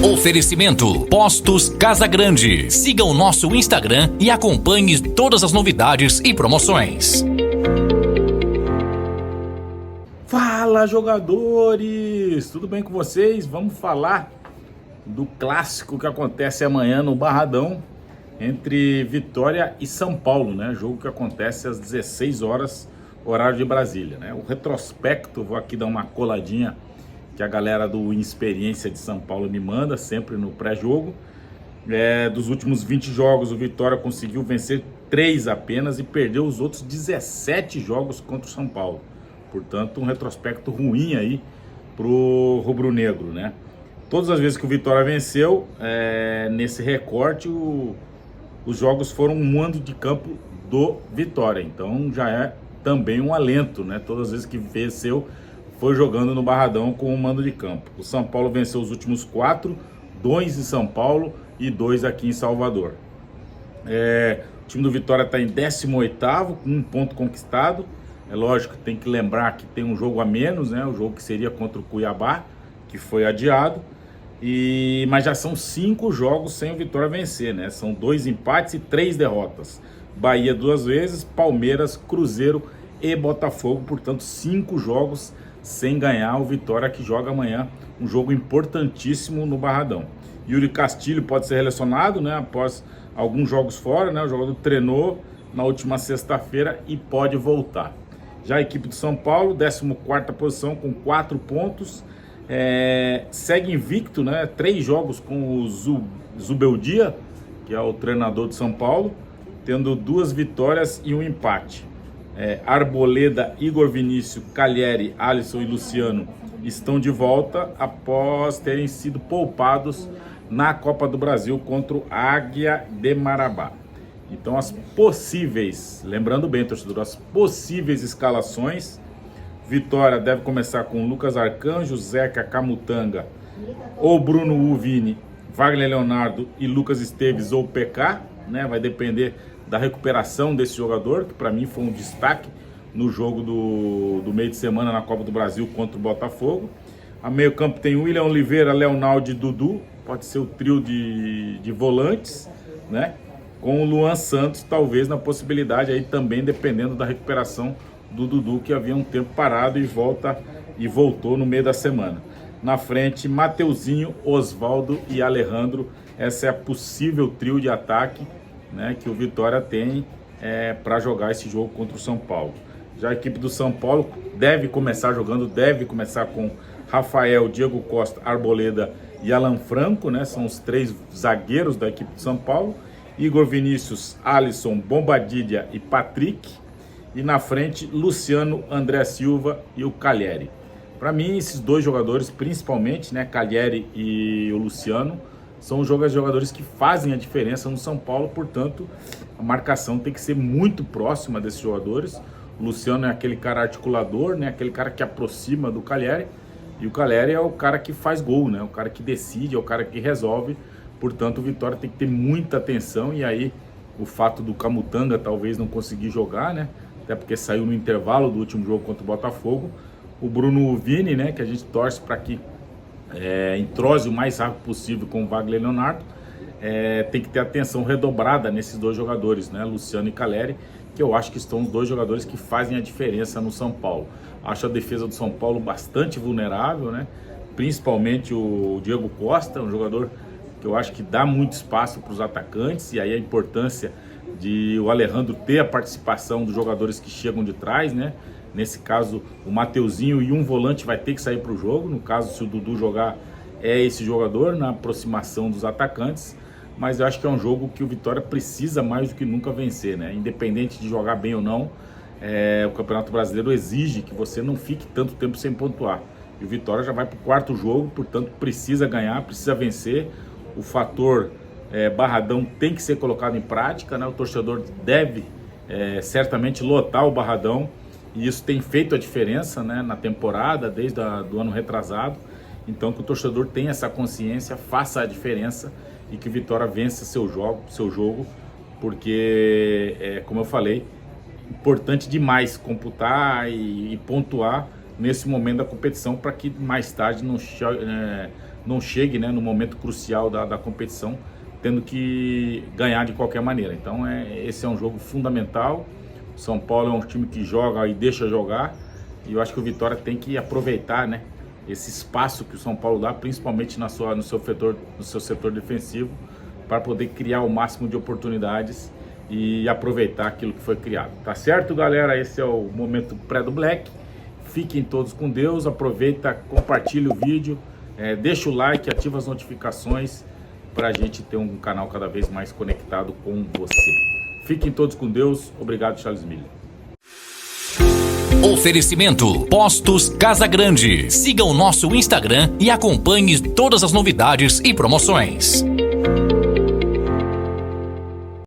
Oferecimento Postos Casa Grande. Siga o nosso Instagram e acompanhe todas as novidades e promoções. Fala, jogadores! Tudo bem com vocês? Vamos falar do clássico que acontece amanhã no Barradão entre Vitória e São Paulo, né? Jogo que acontece às 16 horas, horário de Brasília, né? O retrospecto, vou aqui dar uma coladinha que a galera do Inexperiência de São Paulo me manda sempre no pré-jogo. Dos últimos 20 jogos, o Vitória conseguiu vencer 3 apenas e perdeu os outros 17 jogos contra o São Paulo. Portanto, um retrospecto ruim aí pro rubro-negro, né? Todas as vezes que o Vitória venceu, nesse recorte, os jogos foram um mando de campo do Vitória. Então já é também um alento, né? Todas as vezes que venceu, foi jogando no Barradão com o mando de campo. O São Paulo venceu os últimos 4, 2 em São Paulo e 2 aqui em Salvador. O time do Vitória está em 18º, com 1 ponto conquistado. É lógico que tem que lembrar que tem um jogo a menos, né? O jogo que seria contra o Cuiabá, que foi adiado. Mas já são 5 jogos sem o Vitória vencer, né? São 2 empates e 3 derrotas. Bahia 2 vezes, Palmeiras, Cruzeiro e Botafogo. Portanto, 5 jogos sem ganhar. O Vitória que joga amanhã um jogo importantíssimo no Barradão. Yuri Castilho pode ser relacionado, né? Após alguns jogos fora, né? O jogador treinou na última sexta-feira e pode voltar. Já a equipe do São Paulo, 14ª posição com 4 pontos. Segue invicto, né? 3 jogos com o Zubeldia, que é o treinador de São Paulo, tendo 2 vitórias e 1 empate. Arboleda, Igor Vinícius, Calheri, Alisson e Luciano estão de volta após terem sido poupados na Copa do Brasil contra o Águia de Marabá. Então as possíveis, lembrando bem, torcedor, as possíveis escalações: Vitória deve começar com Lucas Arcanjo, Zeca, Camutanga ou Bruno Uvini, Wagner Leonardo e Lucas Esteves ou PK, né? Vai depender da recuperação desse jogador, que para mim foi um destaque no jogo do meio de semana na Copa do Brasil contra o Botafogo. A meio campo tem William Oliveira, Leonardo e Dudu, pode ser o trio de volantes, né? Com o Luan Santos, talvez na possibilidade aí também, dependendo da recuperação do Dudu, que havia um tempo parado e voltou no meio da semana. Na frente, Mateuzinho, Osvaldo e Alejandro. Essa é a possível trio de ataque, né, que o Vitória tem para jogar esse jogo contra o São Paulo. Já a equipe do São Paulo deve começar com Rafael, Diego Costa, Arboleda e Alan Franco, né? São os 3 zagueiros da equipe do São Paulo. Igor Vinícius, Alisson, Bombadilha e Patrick. E na frente, Luciano, André Silva e o Calheri. Para mim, esses 2 jogadores, principalmente, né, Calheri e o Luciano, são os jogadores que fazem a diferença no São Paulo. Portanto, a marcação tem que ser muito próxima desses jogadores. O Luciano é aquele cara articulador, né, aquele cara que aproxima do Calheri. E o Calheri é o cara que faz gol, né, o cara que decide, é o cara que resolve. Portanto, o Vitória tem que ter muita atenção. E aí, o fato do Camutanga talvez não conseguir jogar, né, até porque saiu no intervalo do último jogo contra o Botafogo. O Bruno Vini, né, que a gente torce para que entrose o mais rápido possível com o Wagner Leonardo. Tem que ter atenção redobrada nesses 2 jogadores, né, Luciano e Calheri, que eu acho que estão os 2 jogadores que fazem a diferença no São Paulo. Acho a defesa do São Paulo bastante vulnerável, né, principalmente o Diego Costa, um jogador que eu acho que dá muito espaço para os atacantes, e aí a importância de o Alejandro ter a participação dos jogadores que chegam de trás, né? Nesse caso, o Mateuzinho e um volante vai ter que sair para o jogo. No caso, se o Dudu jogar, é esse jogador na aproximação dos atacantes. Mas eu acho que é um jogo que o Vitória precisa mais do que nunca vencer, né? Independente de jogar bem ou não, o Campeonato Brasileiro exige que você não fique tanto tempo sem pontuar. E o Vitória já vai para o 4º jogo, portanto precisa ganhar, precisa vencer. O fator Barradão tem que ser colocado em prática, né? O torcedor deve certamente lotar o Barradão, e isso tem feito a diferença, né, na temporada, desde do ano retrasado. Então que o torcedor tenha essa consciência, faça a diferença e que o Vitória vença seu jogo, porque, como eu falei, importante demais computar e pontuar nesse momento da competição, para que mais tarde não chegue, né, no momento crucial da competição, tendo que ganhar de qualquer maneira. Então esse é um jogo fundamental. O São Paulo é um time que joga e deixa jogar, e eu acho que o Vitória tem que aproveitar, né, esse espaço que o São Paulo dá, principalmente no seu setor defensivo, para poder criar o máximo de oportunidades e aproveitar aquilo que foi criado. Tá certo, galera? Esse é o momento pré do Black. Fiquem todos com Deus, aproveita, compartilha o vídeo, deixa o like, ativa as notificações para a gente ter um canal cada vez mais conectado com você. Fiquem todos com Deus. Obrigado, Charles Miller. Oferecimento Postos Casa Grande. Siga o nosso Instagram e acompanhe todas as novidades e promoções.